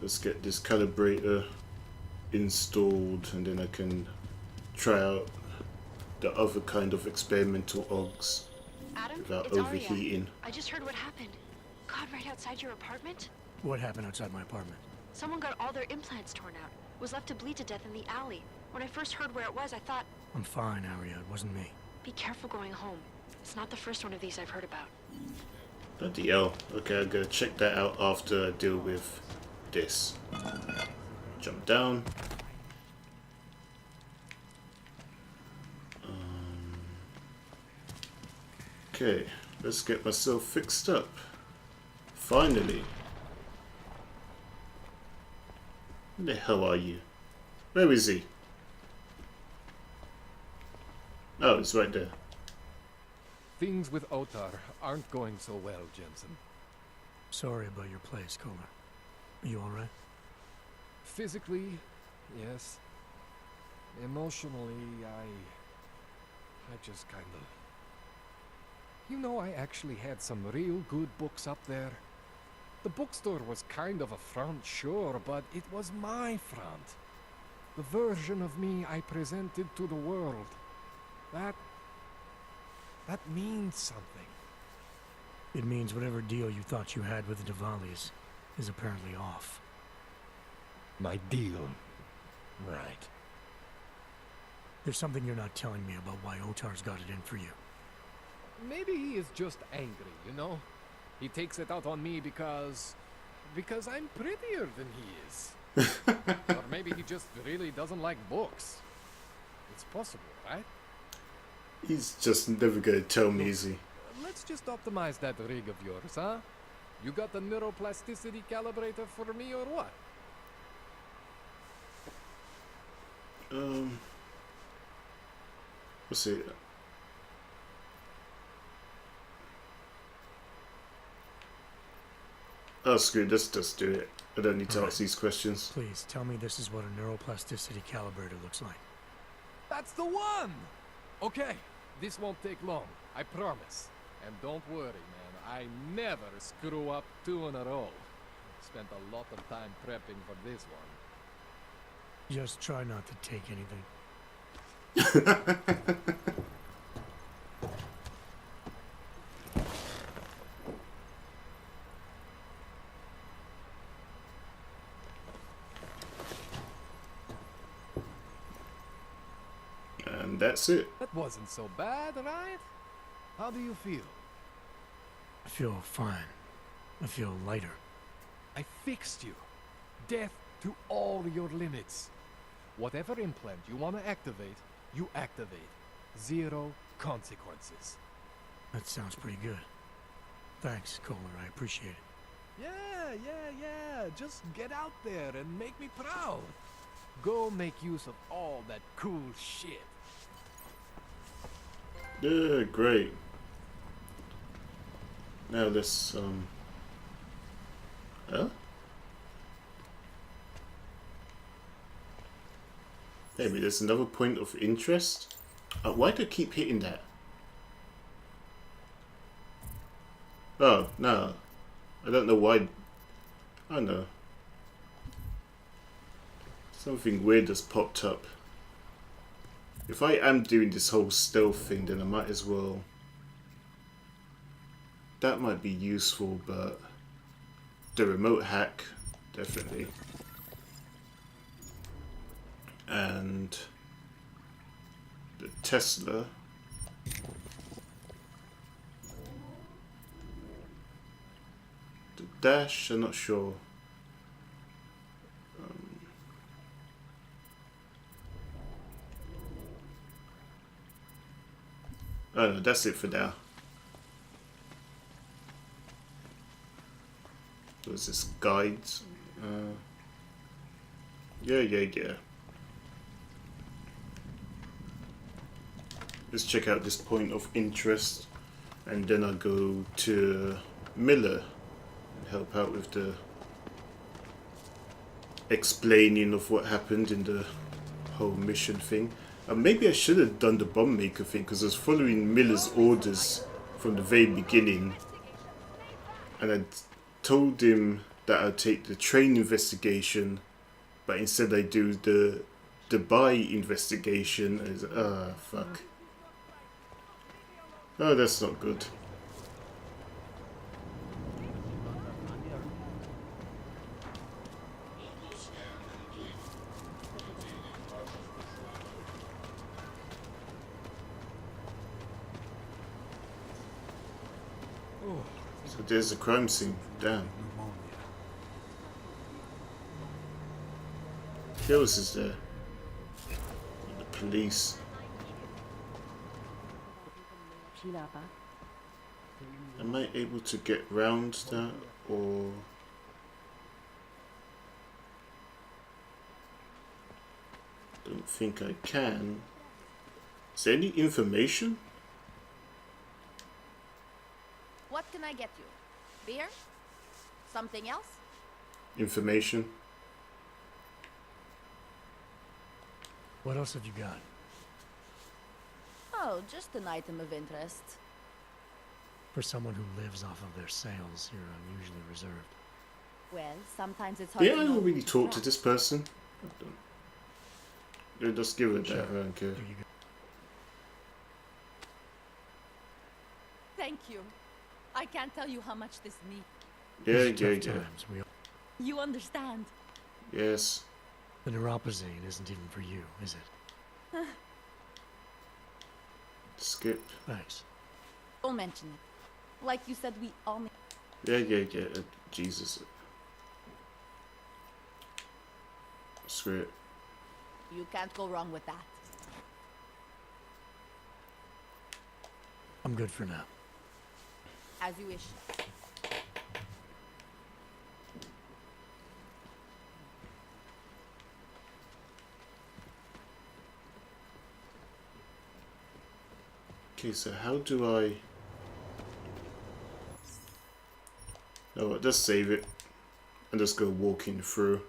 Let's get this calibrator installed and then I can try out the other kind of experimental OGs Adam, without it's overheating. Arya. I just heard what happened. God, right outside your apartment? What happened outside my apartment? Someone got all their implants torn out. Was left to bleed to death in the alley. When I first heard where it was, I thought... I'm fine, Arya. It wasn't me. Be careful going home. It's not the first one of these I've heard about. Bloody hell. Okay, I'm gonna check that out after I deal with this. Jump down. Okay, let's get myself fixed up. Finally. Where the hell are you? Where is he? Oh, it's right there. Things with Otar aren't going so well, Jensen. Sorry about your place, Kohler. Are you alright? Physically, yes. Emotionally, I just kind of... You know, I actually had some real good books up there. The bookstore was kind of a front, sure, but it was my front. The version of me I presented to the world. That means something. It means whatever deal you thought you had with the Diwalis is apparently off. My deal. Right. There's something you're not telling me about why Otar's got it in for you. Maybe he is just angry, you know? He takes it out on me because I'm prettier than he is. Or maybe he just really doesn't like books. It's possible, right? He's just never gonna tell me, is he? Let's just optimize that rig of yours, huh? You got the neuroplasticity calibrator for me or what? Let's see. Oh, screw it, let's just do it. I don't need to ask these questions. Please, tell me this is what a neuroplasticity calibrator looks like. That's the one! Okay, this won't take long, I promise. And don't worry, man, I never screw up 2 in a row. Spent a lot of time prepping for this one. Just try not to take anything. And that's it. That wasn't so bad, right? How do you feel? I feel fine. I feel lighter. I fixed you. Death to all your limits. Whatever implant you want to activate, you activate. 0 consequences. That sounds pretty good. Thanks, Kohler. I appreciate it. Yeah. Just get out there and make me proud. Go make use of all that cool shit. Yeah, great. Now let's Huh? Maybe there's another point of interest. Why do I keep hitting that? Oh, no. I don't know why. I know. Something weird has popped up. If I am doing this whole stealth thing, then I might as well. That might be useful, but the remote hack, definitely. And the Tesla. The dash, I'm not sure. Oh no, that's it for now. What's this? Guides? Yeah. Let's check out this point of interest. And then I'll go to Miller and help out with the explaining of what happened in the whole mission thing. Maybe I should have done the bomb maker thing because I was following Miller's orders from the very beginning. And I told him that I take the train investigation, but instead I do the Dubai investigation. Is fuck. Oh, that's not good. So there's a crime scene. Damn. Who else is there? The police. Am I able to get round that, or don't think I can. Is there any information? What can I get you? Beer? Something else? Information? What else have you got? Oh, just an item of interest. For someone who lives off of their sales, you're unusually reserved. Well, sometimes it's hard Yeah, to I know don't really who to talk to trust. this person. Yeah, just give it Sure. that, I don't care. Here you go. Thank you. I can't tell you how much this means. Yeah, These are yeah, tough yeah. times. You understand? Yes. The neuropazine isn't even for you, is it? Skip. Thanks. Don't mention it. Like you said, we all need... Yeah, yeah, yeah. Jesus. Screw it. You can't go wrong with that. I'm good for now. As you wish. Okay, so how do I... No, what, just save it and just go walking through.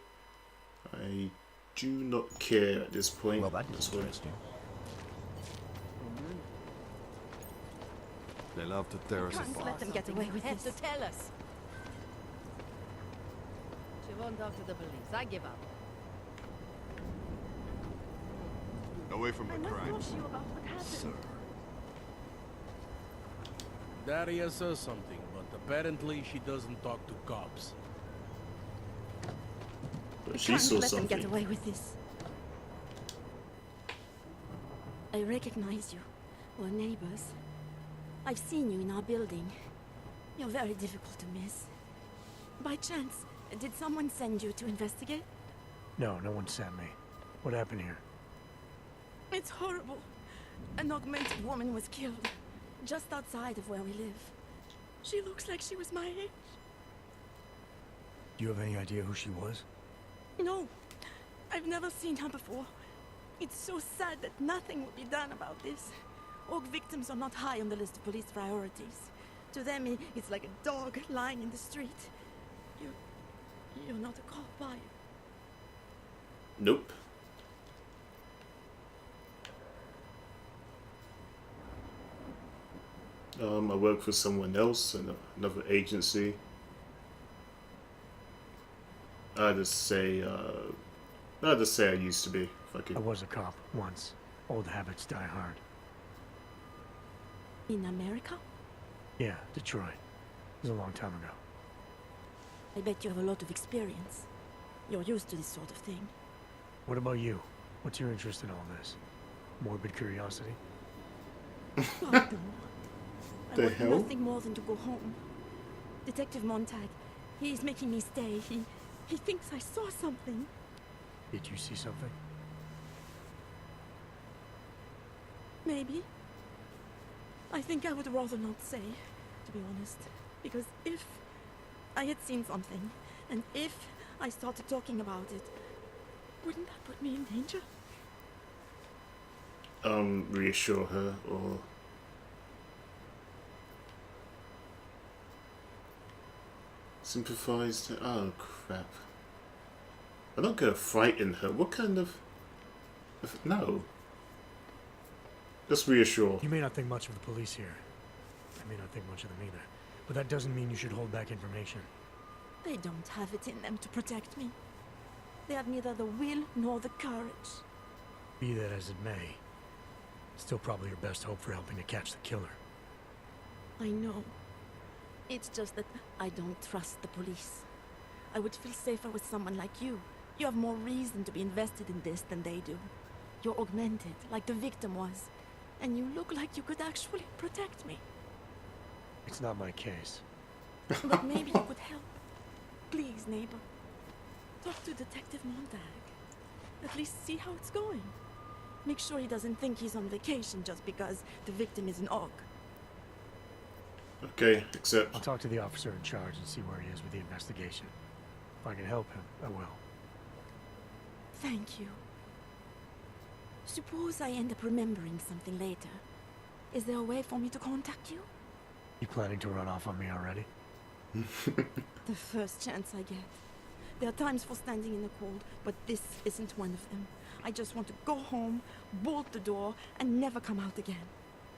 I do not care at this point. Well, that That's is why- interesting. They love to tear us Can't apart. let them get away with Have this. to tell us. She won't talk to the police. I give up. Away from the crime. Sir. Daria says something, but apparently she doesn't talk to cops. But she Can't saw let them get something. away with this. I recognize you. We're neighbors. I've seen you in our building. You're very difficult to miss. By chance, did someone send you to investigate? No, no one sent me. What happened here? It's horrible. An augmented woman was killed, just outside of where we live. She looks like she was my age. Do you have any idea who she was? No, I've never seen her before. It's so sad that nothing will be done about this. Orc victims are not high on the list of police priorities. To them, it's like a dog lying in the street. You're not a cop, are you? Nope. I work for someone else in another agency. I just say I used to be. Fuck it. I was a cop once. Old habits die hard. In America? Yeah, Detroit. It was a long time ago. I bet you have a lot of experience. You're used to this sort of thing. What about you? What's your interest in all this? Morbid curiosity? God, no. I The want hell? nothing more than to go home. Detective Montag, he's making me stay. He thinks I saw something. Did you see something? Maybe. I think I would rather not say, to be honest. Because if I had seen something, and if I started talking about it, wouldn't that put me in danger? Reassure her or sympathize. Oh crap! I'm not gonna frighten her. What kind of? No. Just reassure. You may not think much of the police here. I may not think much of them either. But that doesn't mean you should hold back information. They don't have it in them to protect me. They have neither the will nor the courage. Be that as it may, still probably your best hope for helping to catch the killer. I know. It's just that I don't trust the police. I would feel safer with someone like you. You have more reason to be invested in this than they do. You're augmented, like the victim was. And you look like you could actually protect me. It's not my case. But maybe you could help. Please, neighbor. Talk to Detective Montag. At least see how it's going. Make sure he doesn't think he's on vacation just because the victim is an Og. Okay, except I'll talk to the officer in charge and see where he is with the investigation. If I can help him, I will. Thank you. Suppose I end up remembering something later. Is there a way for me to contact you? You planning to run off on me already? The first chance I get. There are times for standing in the cold, but this isn't one of them. I just want to go home, bolt the door, and never come out again.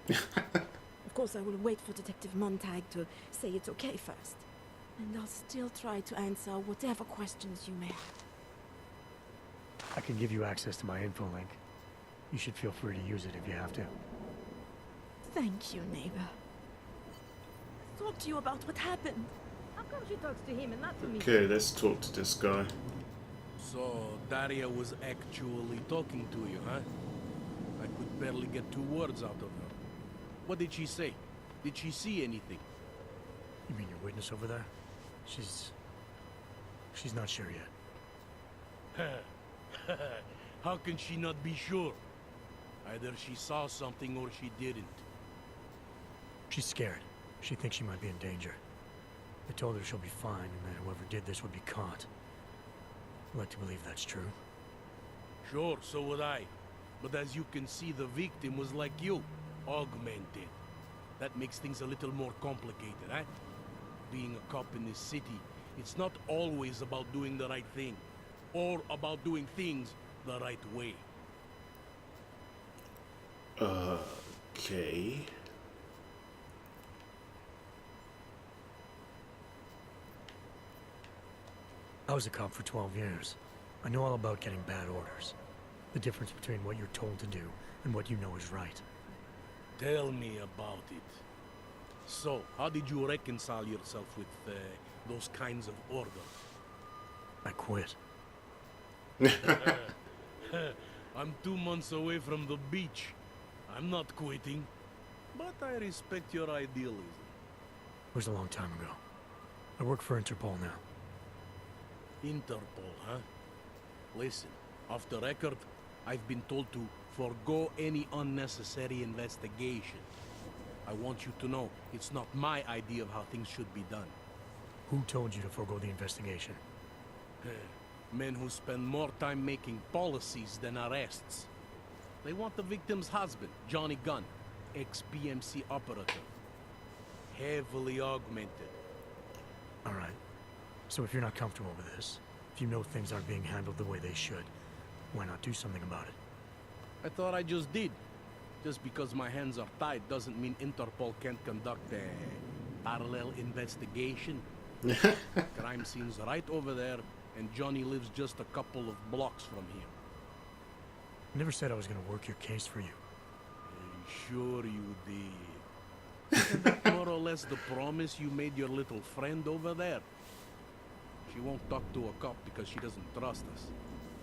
Of course, I will wait for Detective Montag to say it's okay first. And I'll still try to answer whatever questions you may have. I can give you access to my info link. You should feel free to use it if you have to. Thank you, neighbor. Talk to you about what happened. How come she talks to him and not to me? okay, let's talk to this guy. So, Daria was actually talking to you, huh? I could barely get 2 words out of her. What did she say? Did she see anything? You mean your witness over there? She's not sure yet. How can she not be sure? Either she saw something or she didn't. She's scared. She thinks she might be in danger. I told her she'll be fine and that whoever did this would be caught. I'd like to believe that's true. Sure, so would I. But as you can see, the victim was like you, augmented. That makes things a little more complicated, eh? Being a cop in this city, it's not always about doing the right thing, or about doing things the right way. Okay. I was a cop for 12 years. I know all about getting bad orders. The difference between what you're told to do and what you know is right. Tell me about it. So, how did you reconcile yourself with those kinds of orders? I quit. I'm 2 months away from the beach. I'm not quitting. But I respect your idealism. It was a long time ago. I work for Interpol now. Interpol, huh? Listen, off the record, I've been told to forgo any unnecessary investigation. I want you to know, it's not my idea of how things should be done. Who told you to forego the investigation? Men who spend more time making policies than arrests. They want the victim's husband, Johnny Gunn, ex-PMC operative. Heavily augmented. All right. So if you're not comfortable with this, if you know things aren't being handled the way they should, why not do something about it? I thought I just did. Just because my hands are tied doesn't mean Interpol can't conduct a parallel investigation. Crime scene's right over there, and Johnny lives just a couple of blocks from here. I never said I was going to work your case for you. Sure you did. Isn't that more or less the promise you made your little friend over there? She won't talk to a cop because she doesn't trust us.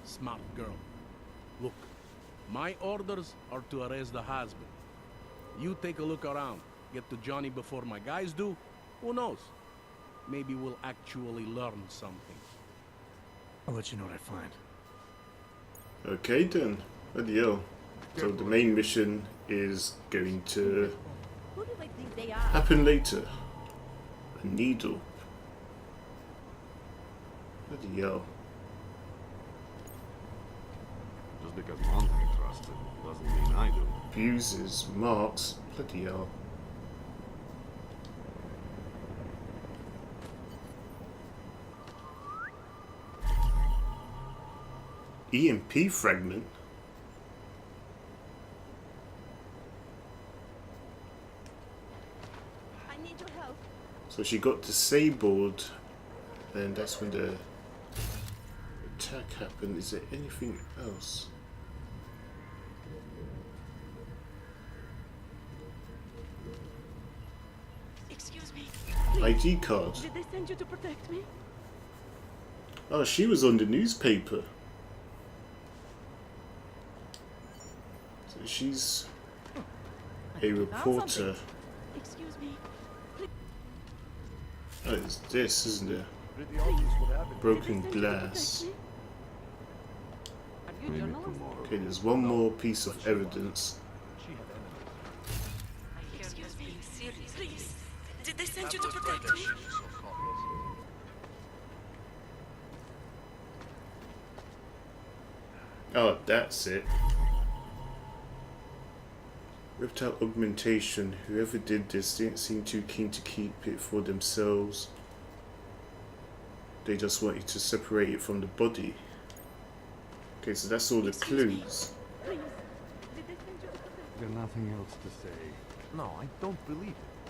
Smart girl. Look, my orders are to arrest the husband. You take a look around. Get to Johnny before my guys do. Who knows? Maybe we'll actually learn something. I'll let you know what I find. Okay then. Bloody hell. So the main mission is going to Who do they think they are? happen later. A needle. Bloody hell. Just because Montag trusts him doesn't mean I do. Abuses, marks. Bloody hell. EMP fragment. I need your help. So she got disabled then that's when the attack happened. Is there anything else? Excuse me. ID card. Did they send you to protect me? Oh, she was on the newspaper. So she's a reporter. Excuse me. Oh, it's this, isn't it? Pretty obvious what happened. Broken glass. Maybe tomorrow. Okay, there's one more piece of evidence. Excuse me. Please. Did they send you to protect me? Oh, that's it. Ripped out augmentation. Whoever did this didn't seem too keen to keep it for themselves. They just wanted to separate it from the body. Okay, so that's all the clues. Please. Did they send you to protect me? Got nothing else to say. No, I don't believe it.